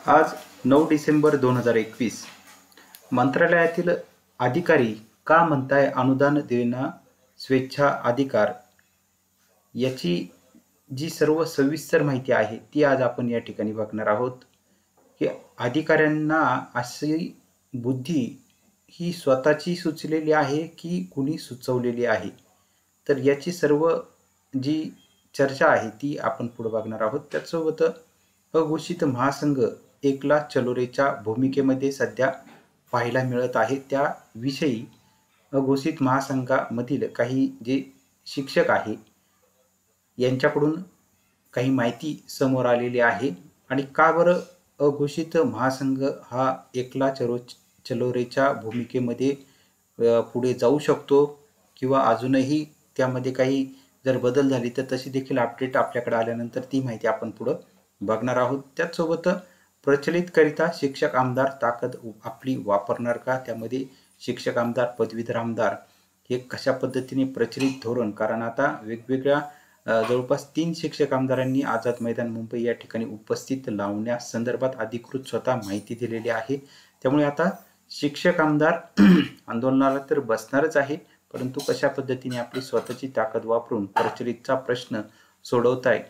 आज 9 डिसेंबर 2021 मंत्रालयातील अधिकारी का म्हणताय अनुदान देणं स्वेच्छा अधिकार याची जी सर्व सविस्तर माहिती आहे ती आज आपण या ठिकाणी बघणार आहोत की अधिकाऱ्यांना अशी बुद्धी ही स्वतःची सुचलेली आहे की कुणी सुचवलेली आहे. तर याची सर्व जी चर्चा आहे ती आपण पुढे बघणार आहोत. त्याचसोबत अघोषित महासंघ एकला चलो रेच्या भूमिकेमध्ये सध्या पाहायला मिळत आहे. त्याविषयी अघोषित महासंघामधील काही जे शिक्षक आहे यांच्याकडून काही माहिती समोर आलेली आहे आणि का बरं अघोषित महासंघ हा एकला चलो रेच्या भूमिकेमध्ये पुढे जाऊ शकतो किंवा अजूनही त्यामध्ये काही जर बदल झाली तर तशी देखील अपडेट आपल्याकडे आल्यानंतर ती माहिती आपण पुढे बघणार आहोत. त्याचसोबत प्रचलितकरिता शिक्षक आमदार ताकद आपली वापरणार का, त्यामध्ये शिक्षक आमदार पदवीधर आमदार हे कशा पद्धतीने प्रचलित धोरण, कारण आता वेगवेगळ्या जवळपास 3 शिक्षक आमदारांनी आझाद मैदान मुंबई या ठिकाणी उपस्थित लावण्यासंदर्भात अधिकृत स्वतः माहिती दिलेली आहे. त्यामुळे आता शिक्षक आमदार आंदोलनाला तर बसणारच आहे, परंतु कशा पद्धतीने आपली स्वतःची ताकद वापरून प्रचलितचा प्रश्न सोडवताय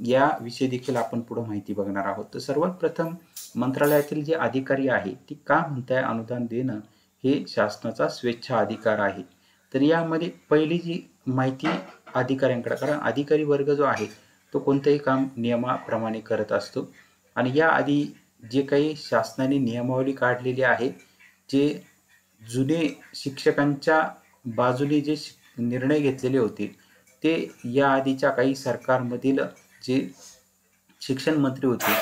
याविषयी देखील आपण पुढे माहिती बघणार आहोत. तर सर्वात प्रथम मंत्रालयातील जे अधिकारी आहे ती का म्हणताय अनुदान देणं हे शासनाचा स्वेच्छा अधिकार आहे. तर यामध्ये पहिली जी माहिती अधिकाऱ्यांकडे, कारण अधिकारी वर्ग जो आहे तो कोणतेही काम नियमाप्रमाणे करत असतो आणि याआधी जे काही शासनाने नियमावली काढलेली आहे, जे जुने शिक्षकांच्या बाजूने जे निर्णय घेतलेले होते ते या आधीच्या काही सरकारमधील जे शिक्षण मंत्री होते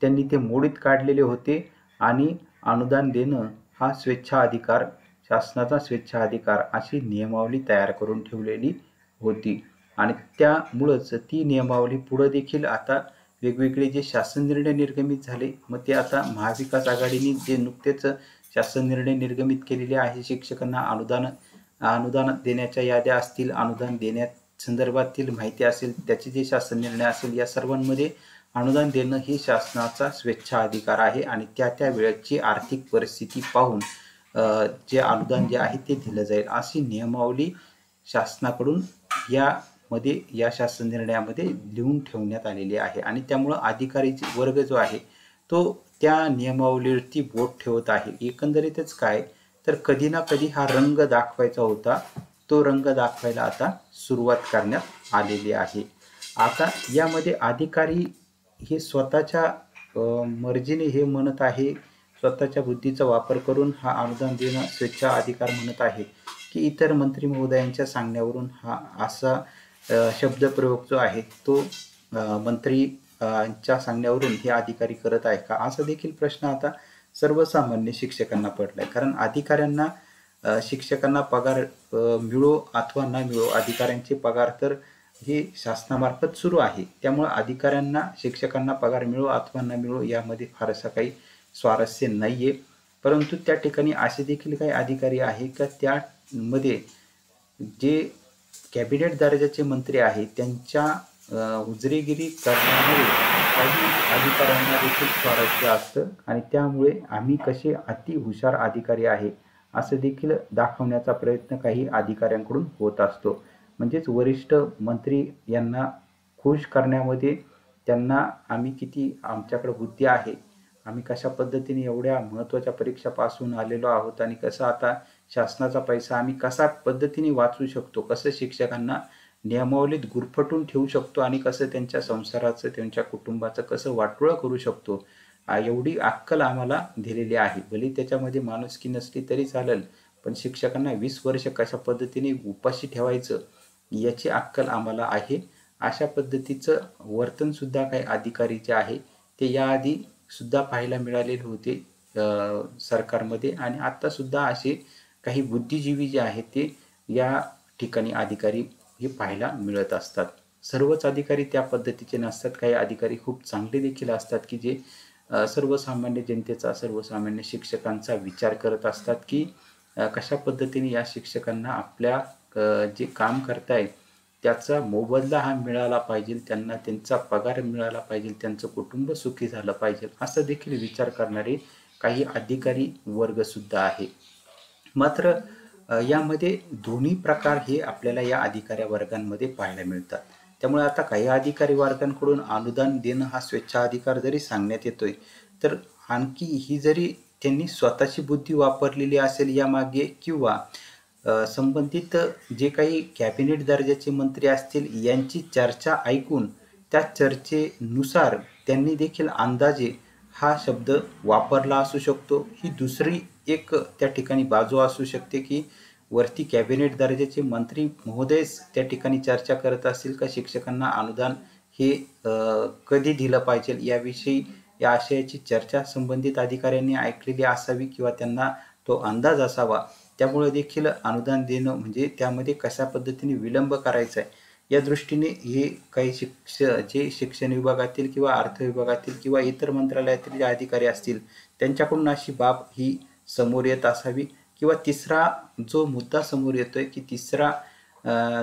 त्यांनी ते मोडीत काढलेले होते आणि अनुदान देणं हा स्वेच्छा अधिकार, शासनाचा स्वेच्छा अधिकार अशी नियमावली तयार करून ठेवलेली होती आणि त्यामुळंच ती नियमावली पुढे देखील आता वेगवेगळे जे शासन निर्णय निर्गमित झाले, मग ते आता महाविकास आघाडीने जे नुकतेच शासन निर्णय निर्गमित केलेले आहे, शिक्षकांना अनुदान देण्याच्या याद्या असतील, अनुदान देण्यात संदर्भातील माहिती असेल, त्याचे जे शासन निर्णय असेल, या सर्वांमध्ये अनुदान देणं हे शासनाचा स्वेच्छा अधिकार आहे आणि त्या वेळेची आर्थिक परिस्थिती पाहून जे अनुदान जे आहे ते दिलं जाईल अशी नियमावली शासनाकडून या शासन निर्णयामध्ये लिहून ठेवण्यात आलेली आहे आणि त्यामुळं अधिकारी वर्ग जो आहे तो त्या नियमावलीवरती बोट ठेवत आहे. एकंदरीतच काय तर कधी ना कधी हा रंग दाखवायचा होता, तो रंग दाखवायला आता सुरुवात करण्यात आलेली आहे. आता यामध्ये अधिकारी हे स्वतःच्या मर्जीने हे म्हणत आहे, स्वतःच्या बुद्धीचा वापर करून हा अनुदान देणं स्वेच्छा अधिकार म्हणत आहे की इतर मंत्री महोदयांच्या सांगण्यावरून हा असा शब्दप्रयोग जो आहे तो मंत्रीच्या सांगण्यावरून हे अधिकारी करत आहे का, असा देखील प्रश्न आता सर्वसामान्य शिक्षकांना पडलाय. कारण अधिकाऱ्यांना शिक्षकांना पगार मिळो अथवा न मिळो, अधिकाऱ्यांचे पगार तर हे शासनामार्फत सुरू आहे. त्यामुळे अधिकाऱ्यांना शिक्षकांना पगार मिळो अथवा न मिळो यामध्ये फारसा काही स्वारस्य नाहीये. परंतु त्या ठिकाणी असे देखील काही अधिकारी आहे का त्यामध्ये जे कॅबिनेट दर्जाचे मंत्री आहेत त्यांच्या हुजरेगिरी करण्यामध्ये काही अधिकाऱ्यांना देखील स्वारस्य असतं आणि त्यामुळे आम्ही कसे अति हुशार अधिकारी आहे असं देखील दाखवण्याचा प्रयत्न काही अधिकाऱ्यांकडून होत असतो. म्हणजेच वरिष्ठ मंत्री यांना खुश करण्यामध्ये त्यांना आम्ही किती आमच्याकडे बुद्धी आहे, आम्ही कशा पद्धतीने एवढ्या महत्त्वाच्या परीक्षा पास होऊन आलेलो आहोत आणि कसं आता शासनाचा पैसा आम्ही कशा पद्धतीने वाचवू शकतो, कसं शिक्षकांना नियमावलीत गुरफटून ठेवू शकतो आणि कसं त्यांच्या संसाराचं, त्यांच्या कुटुंबाचं कसं वाटोळं करू शकतो, एवढी अक्कल आम्हाला दिलेली आहे. भले त्याच्यामध्ये माणुसकी नसली तरी चालेल, पण शिक्षकांना 20 वर्ष कशा पद्धतीने उपाशी ठेवायचं याची अक्कल आम्हाला आहे. अशा पद्धतीचं वर्तन सुद्धा काही अधिकारी जे आहे ते याआधी सुद्धा पाहायला मिळालेले होते सरकारमध्ये आणि आता सुद्धा असे काही बुद्धिजीवी जे आहेत ते या ठिकाणी अधिकारी हे पाहायला मिळत असतात. सर्वच अधिकारी त्या पद्धतीचे नसतात. काही अधिकारी खूप चांगले देखील असतात की जे सर्वसामान्य जनतेचा, सर्वसामान्य शिक्षकांचा विचार करत असतात की कशा पद्धतीने या शिक्षकांना आपल्या जे काम करताय त्याचा मोबदला हा मिळाला पाहिजे, त्यांना त्यांचा पगार मिळाला पाहिजे, त्यांचं कुटुंब सुखी झालं पाहिजे, असं देखील विचार करणारे काही अधिकारी वर्ग सुद्धा आहे. मात्र यामध्ये दोन्ही प्रकार हे आपल्याला या अधिकारी वर्गांमध्ये पाहायला मिळतात. त्यामुळे आता काही अधिकारी वर्गांकडून अनुदान देणं हा स्वेच्छाधिकार जरी सांगण्यात येतोय, तर आणखी ही जरी त्यांनी स्वतःची बुद्धी वापरलेली असेल यामागे, किंवा संबंधित जे काही कॅबिनेट दर्जाचे मंत्री असतील यांची चर्चा ऐकून त्या चर्चेनुसार त्यांनी देखील अंदाजे हा शब्द वापरला असू शकतो. ही दुसरी एक त्या ठिकाणी बाजू असू शकते, की वरती कॅबिनेट दर्जाचे मंत्री महोदयच त्या ठिकाणी चर्चा करत असतील का शिक्षकांना अनुदान हे कधी दिलं पाहिजे याविषयी, या आशयाची चर्चा संबंधित अधिकाऱ्यांनी ऐकलेली असावी किंवा त्यांना तो अंदाज असावा. त्यामुळे देखील अनुदान देणं म्हणजे त्यामध्ये कशा पद्धतीने विलंब करायचा आहे या दृष्टीने हे काही जे शिक्षण विभागातील किंवा अर्थ विभागातील किंवा इतर मंत्रालयातील जे अधिकारी असतील त्यांच्याकडून अशी बाब ही समोर येत असावी. किंवा तिसरा जो मुद्दा समोर येतोय, की तिसरा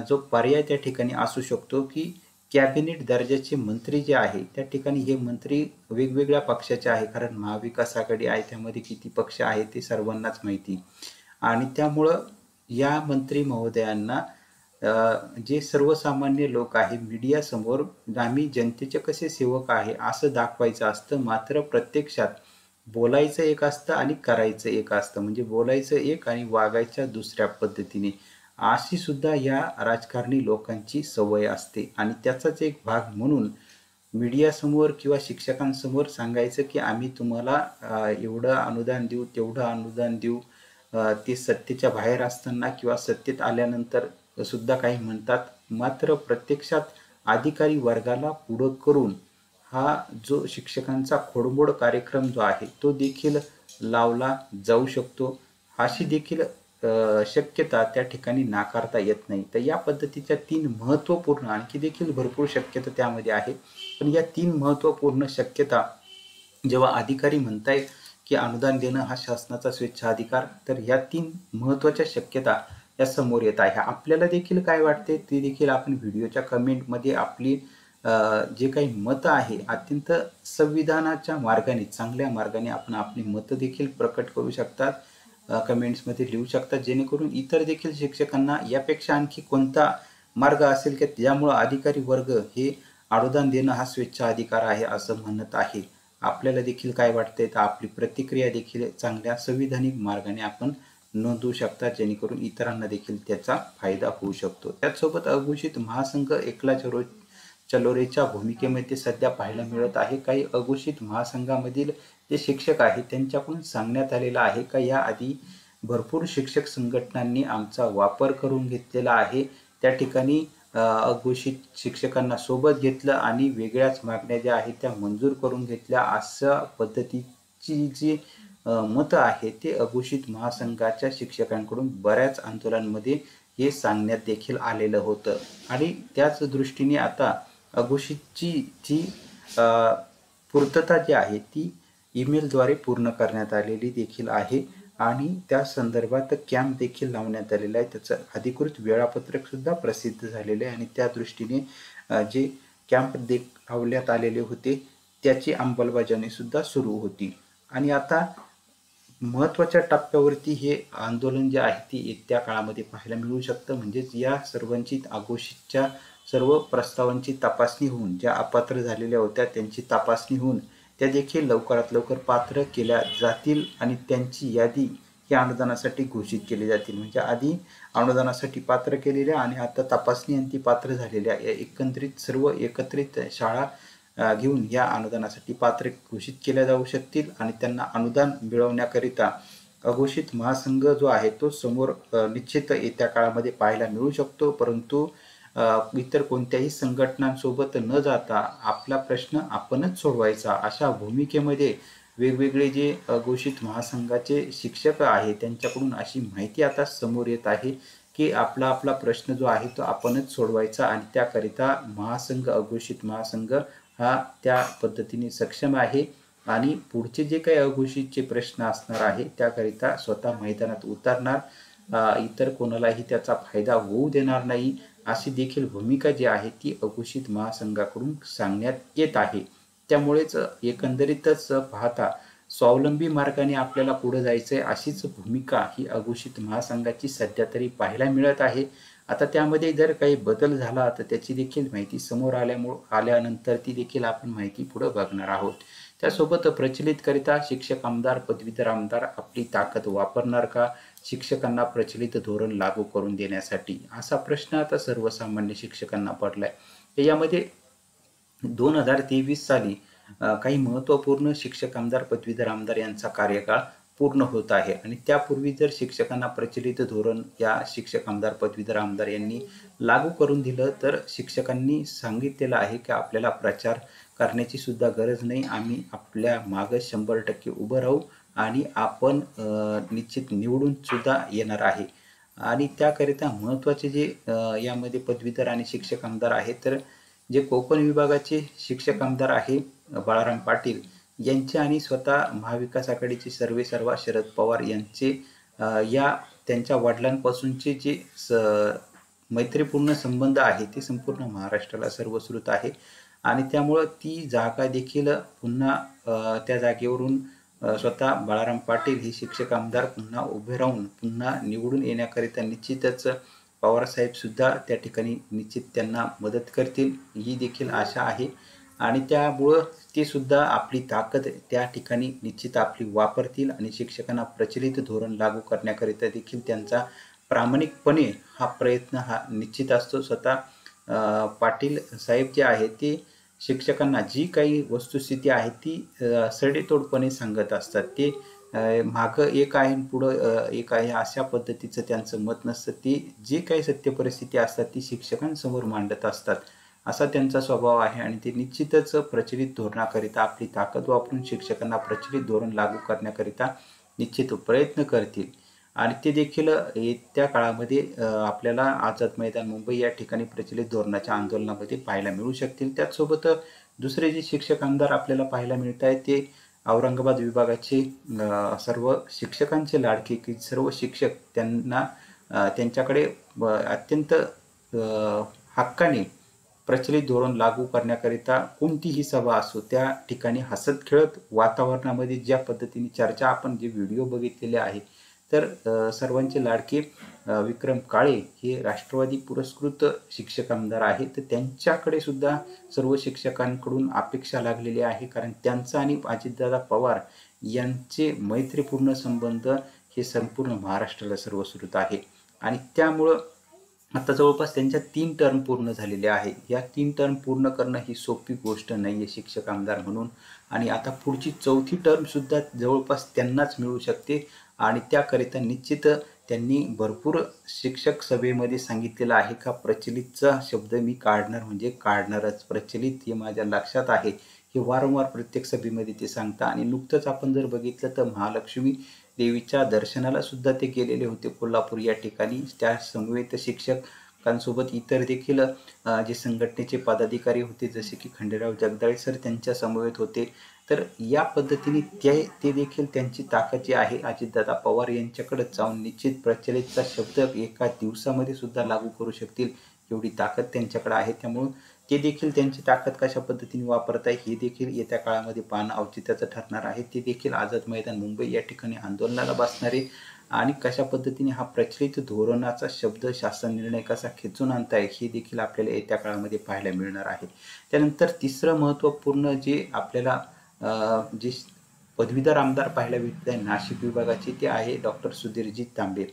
जो पर्याय त्या ठिकाणी असू शकतो, की कॅबिनेट दर्जाचे मंत्री जे आहे त्या ठिकाणी हे मंत्री वेगवेगळ्या पक्षाचे आहे, कारण महाविकास आघाडी आहे, त्यामध्ये किती पक्ष आहे ते सर्वांनाच माहिती. आणि त्यामुळं या मंत्री महोदयांना जे सर्वसामान्य लोक आहे मीडियासमोर आम्ही जनतेचे कसे सेवक आहे असं दाखवायचं असतं. मात्र प्रत्यक्षात बोलायचं एक असतं आणि करायचं एक असतं, म्हणजे बोलायचं एक आणि वागायच्या दुसऱ्या पद्धतीने, अशी सुद्धा या राजकारणी लोकांची सवय असते. आणि त्याचाच एक भाग म्हणून मीडियासमोर किंवा शिक्षकांसमोर सांगायचं की आम्ही तुम्हाला एवढं अनुदान देऊ, तेवढं अनुदान देऊ. ते सत्तेच्या बाहेर असताना किंवा सत्तेत आल्यानंतर सुद्धा काही म्हणतात. मात्र प्रत्यक्षात अधिकारी वर्गाला पुढं करून हा जो शिक्षकांचा खोडमोड कार्यक्रम जो आहे तो देखील लावला जाऊ शकतो, अशी देखील शक्यता त्या ठिकाणी नाकारता येत नाही. तर या पद्धतीच्या 3 महत्त्वपूर्ण, आणखी देखील भरपूर शक्यता त्यामध्ये आहे, पण या 3 महत्त्वपूर्ण शक्यता जेव्हा अधिकारी म्हणतायत की अनुदान देणं हा शासनाचा स्वेच्छाधिकार, तर ह्या 3 महत्त्वाच्या शक्यता या समोर येत आहे. आपल्याला देखील काय वाटते ते देखील आपण व्हिडिओच्या कमेंटमध्ये आपली जे काही मतं आहे अत्यंत संविधानाच्या मार्गाने, चांगल्या मार्गाने आपण आपली मतं देखील प्रकट करू शकतात, कमेंट्समध्ये लिहू शकतात, जेणेकरून इतर देखील शिक्षकांना यापेक्षा आणखी कोणता मार्ग असेल की ज्यामुळं अधिकारी वर्ग हे अनुदान देणं हा स्वेच्छाधिकार आहे असं म्हणत आहे. आपल्याला देखील काय वाटतंय तर आपली प्रतिक्रिया देखील चांगल्या संविधानिक मार्गाने आपण नोंदवू शकता, जेणेकरून इतरांना देखील त्याचा फायदा होऊ शकतो. त्याचसोबत अघोषित महासंघ एकला चलोरेच्या भूमिकेमध्ये सध्या पाहायला मिळत आहे. काही अघोषित महासंघामधील जे शिक्षक आहेत त्यांच्याकडून सांगण्यात आलेलं आहे का याआधी भरपूर शिक्षक संघटनांनी आमचा वापर करून घेतलेला आहे, त्या ठिकाणी अघोषित शिक्षकांना सोबत घेतलं आणि वेगळ्याच मागण्या ज्या आहेत त्या मंजूर करून घेतल्या, अशा पद्धतीची जी मतं आहे ते अघोषित महासंघाच्या शिक्षकांकडून बऱ्याच आंदोलनांमध्ये हे सांगण्यात देखील आलेलं होतं. आणि त्याच दृष्टीने आता अघोषितची जी पूर्तता जी आहे ती ईमेलद्वारे पूर्ण करण्यात आलेली देखील आहे आणि त्या संदर्भात कॅम्प देखील लावण्यात आलेला आहे. त्याचं अधिकृत वेळापत्रक सुद्धा प्रसिद्ध झालेलं आहे आणि त्या दृष्टीने जे कॅम्प लावण्यात आलेले होते त्याची अंमलबजावणी सुद्धा सुरू होती. आणि आता महत्त्वाच्या टप्प्यावरती हे आंदोलन जे आहे ते येत्या काळामध्ये पाहायला मिळू शकतं. म्हणजेच या सर्वांची अघोषितच्या सर्व प्रस्तावांची तपासणी होऊन, ज्या अपात्र झालेल्या होत्या त्यांची तपासणी होऊन त्या देखील लवकरात लवकर पात्र केल्या जातील आणि त्यांची यादी या अनुदानासाठी घोषित केली जातील. म्हणजे आधी अनुदानासाठी पात्र केलेल्या आणि आता तपासणी आणि ती पात्र झालेल्या या एकत्रित सर्व एकत्रित शाळा घेऊन या अनुदानासाठी पात्र घोषित केल्या जाऊ शकतील आणि त्यांना अनुदान मिळवण्याकरिता अघोषित महासंघ जो आहे तो समोर निश्चित येत्या काळामध्ये पाहायला मिळू शकतो. परंतु इतर कोणत्याही संघटनांसोबत न जाता आपला प्रश्न आपणच सोडवायचा, अशा भूमिकेमध्ये वेगवेगळे जे अघोषित महासंघाचे शिक्षक आहे त्यांच्याकडून अशी माहिती आता समोर येत आहे की आपला प्रश्न जो आहे तो आपणच सोडवायचा आणि त्याकरिता महासंघ, अघोषित महासंघ हा त्या पद्धतीने सक्षम आहे आणि पुढचे जे काही अघोषितचे प्रश्न असणार आहे त्याकरिता स्वतः मैदानात उतरणार, इतर कोणालाही त्याचा फायदा होऊ देणार नाही अशी देखील भूमिका जी आहे ती अघोषित महासंघाकडून सांगण्यात येत आहे. त्यामुळेच एकंदरीतच पाहता स्वावलंबी मार्गाने आपल्याला पुढे जायचंय अशीच भूमिका ही अघोषित महासंघाची सध्या तरी पाहायला मिळत आहे. आता त्यामध्ये जर काही बदल झाला तर त्याची देखील माहिती समोर आल्यानंतर ती देखील आपण माहिती पुढे बघणार आहोत. त्यासोबत प्रचलितकरिता शिक्षक आमदार पदवीधर आमदार आपली ताकद वापरणार का शिक्षकांना प्रचलित धोरण लागू करून देण्यासाठी, असा प्रश्न आता सर्वसामान्य शिक्षकांना पडलाय. यामध्ये 2023 साली काही महत्त्वपूर्ण शिक्षक आमदार पदवीधर आमदार यांचा कार्यकाळ पूर्ण होत आहे आणि त्यापूर्वी जर शिक्षकांना प्रचलित धोरण या शिक्षक आमदार पदवीधर आमदार यांनी लागू करून दिलं तर शिक्षकांनी सांगितलेलं आहे की आपल्याला प्रचार करण्याची सुद्धा गरज नाही, आम्ही आपल्या मागं 100% उभं राहू आणि आपण निश्चित निवडून सुद्धा येणार आहे. आणि त्याकरिता महत्त्वाचे जे यामध्ये पदवीधर आणि शिक्षक आमदार आहेत, तर जे कोकण विभागाचे शिक्षक आमदार आहे बाळाराम पाटील यांचे आणि स्वतः महाविकास आघाडीचे सर्वेसर्वा शरद पवार यांचे या त्यांच्या वडिलांपासूनचे जे मैत्रीपूर्ण संबंध आहे ते संपूर्ण महाराष्ट्राला सर्वश्रुत आहे आणि त्यामुळं ती जागा देखील पुन्हा त्या जागेवरून स्वतः बाळाराम पाटील हे शिक्षक आमदार पुन्हा उभे राहून पुन्हा निवडून येण्याकरिता निश्चितच पवारसाहेब सुद्धा त्या ठिकाणी निश्चित त्यांना मदत करतील ही देखील आशा आहे आणि त्यामुळं ते सुद्धा आपली ताकद त्या ठिकाणी निश्चित आपली वापरतील आणि शिक्षकांना प्रचलित धोरण लागू करण्याकरिता देखील त्यांचा प्रामाणिकपणे हा प्रयत्न हा निश्चित असतो. स्वतः पाटील साहेब जे आहे ते शिक्षकांना जी काही वस्तुस्थिती आहे ती सडेतोडपणे सांगत असतात. ते मागं एक आहे पुढं एक आहे अशा पद्धतीचं त्यांचं मत नसतं. ते जे काही सत्य परिस्थिती असतात ती शिक्षकांसमोर मांडत असतात असा त्यांचा स्वभाव आहे आणि ते निश्चितच प्रचलित धोरणाकरिता आपली ताकद वापरून शिक्षकांना प्रचलित धोरण लागू करण्याकरिता निश्चित प्रयत्न करतील आणि ते देखील येत्या काळामध्ये आपल्याला आझाद मैदान मुंबई या ठिकाणी प्रचलित धोरणाच्या आंदोलनामध्ये पाहायला मिळू शकतील. त्याचसोबत दुसरे जे शिक्षक आमदार आपल्याला पाहायला मिळत आहेत ते औरंगाबाद विभागाचे सर्व शिक्षकांचे लाडके की सर्व शिक्षक त्यांना त्यांच्याकडे अत्यंत हक्काने प्रचलित धोरण लागू करण्याकरिता कोणतीही सभा असो त्या ठिकाणी हसत खेळत वातावरणामध्ये ज्या पद्धतीने चर्चा आपण जे व्हिडिओ बघितलेले आहे तर सर्वांचे लाडके विक्रम काळे हे राष्ट्रवादी पुरस्कृत शिक्षक आमदार आहेत, तर त्यांच्याकडे सुद्धा सर्व शिक्षकांकडून अपेक्षा लागलेली आहे कारण त्यांचा आणि अजितदादा पवार यांचे मैत्रीपूर्ण संबंध हे संपूर्ण महाराष्ट्राला सर्वश्रुत आहे आणि त्यामुळं आता जवळपास त्यांच्या 3 टर्म पूर्ण झालेले आहे. या 3 टर्म पूर्ण करणं ही सोपी गोष्ट नाही आहे शिक्षक आमदार म्हणून आणि आता पुढची 4थी टर्मसुद्धा जवळपास त्यांनाच मिळू शकते आणि त्याकरिता निश्चित त्यांनी भरपूर शिक्षक सभेमध्ये सांगितलेलं आहे का प्रचलितचा शब्द मी काढणार म्हणजे काढणारच, प्रचलित हे माझ्या लक्षात आहे, हे वारंवार प्रत्येक सभेमध्ये ते सांगता आणि नुकतंच आपण जर बघितलं तर महालक्ष्मी देवीच्या दर्शनाला सुद्धा ते गेलेले होते कोल्हापूर या ठिकाणी. त्या समवेत शिक्षकांसोबत इतर देखील जे संघटनेचे पदाधिकारी होते जसे की खंडेराव जगदाळे सर त्यांच्या समवेत होते. तर या पद्धतीने ते देखील त्यांची ताकद जी आहे अजितदादा पवार यांच्याकडे जाऊन निश्चित प्रचलितचा शब्द एका दिवसामध्ये सुद्धा लागू करू शकतील एवढी ताकद त्यांच्याकडे आहे. त्यामुळं ते देखील त्यांची ताकद कशा पद्धतीने वापरत आहे हे देखील येत्या काळामध्ये पाहणं औचित्याचं ठरणार आहे. ते देखील आझाद मैदान मुंबई या ठिकाणी आंदोलनाला बसणारे आणि कशा पद्धतीने हा प्रचलित धोरणाचा शब्द शासन निर्णय कसा खेचून आणताय हे देखील आपल्याला येत्या काळामध्ये पाहायला मिळणार आहे. त्यानंतर तिसरं महत्त्वपूर्ण जे आपल्याला जे पदवीधर आमदार पाहायला मिळत आहे नाशिक विभागाचे ते आहे डॉक्टर सुधीरजी तांबे.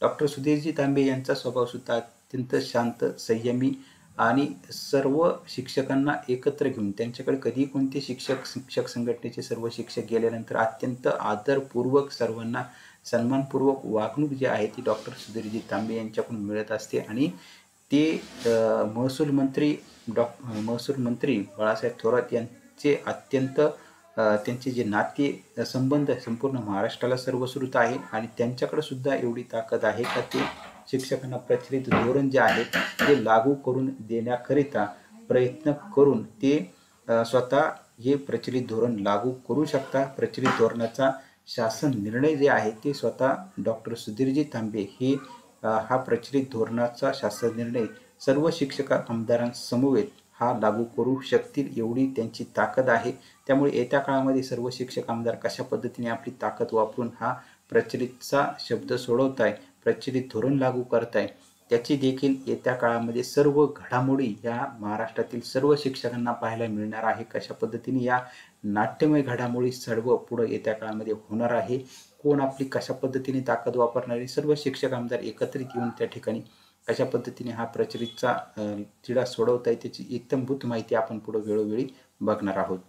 डॉक्टर सुधीरजी तांबे यांचा स्वभाव सुद्धा अत्यंत शांत संयमी आणि सर्व शिक्षकांना एकत्र घेऊन त्यांच्याकडे कधी कोणते शिक्षक संघटनेचे सर्व शिक्षक गेल्यानंतर अत्यंत आदरपूर्वक सर्वांना सन्मानपूर्वक वागणूक जी आहे ती डॉक्टर सुधीरजी तांबे यांच्याकडून मिळत असते आणि ते महसूल मंत्री बाळासाहेब थोरात यांचे अत्यंत त्यांचे जे नाते संबंध संपूर्ण महाराष्ट्राला सर्वश्रुत आहे आणि त्यांच्याकडे सुद्धा एवढी ताकद आहे का ते शिक्षकांना प्रचलित धोरण जे आहे ते लागू करून देण्याकरिता प्रयत्न करून ते स्वतः हे प्रचलित धोरण लागू करू शकता. प्रचलित धोरणाचा शासन निर्णय जे आहे ते स्वतः डॉक्टर सुधीरजी तांबे हे हा प्रचलित धोरणाचा शासन निर्णय सर्व शिक्षक आमदारांसमवेत हा लागू करू शकतील एवढी त्यांची ताकद आहे. त्यामुळे येत्या काळामध्ये सर्व शिक्षक आमदार कशा पद्धतीने आपली ताकद वापरून हा प्रचलितचा शब्द सोडवताय, प्रचलित धोरण लागू करताय, त्याची देखील येत्या काळामध्ये सर्व घडामोडी या महाराष्ट्रातील सर्व शिक्षकांना पाहायला मिळणार आहे. कशा पद्धतीने या नाट्यमय घडामोडी सर्व पुढे येत्या काळामध्ये होणार आहे. कोण आपली कशा पद्धतीने ताकद वापरणारे सर्व शिक्षक आमदार एकत्रित येऊन त्या ठिकाणी कशा पद्धतीने हा प्रचलितचा तिढा सोडवता येते त्याची इत्थंभूत माहिती आपण पुढे वेळोवेळी बघणार आहोत.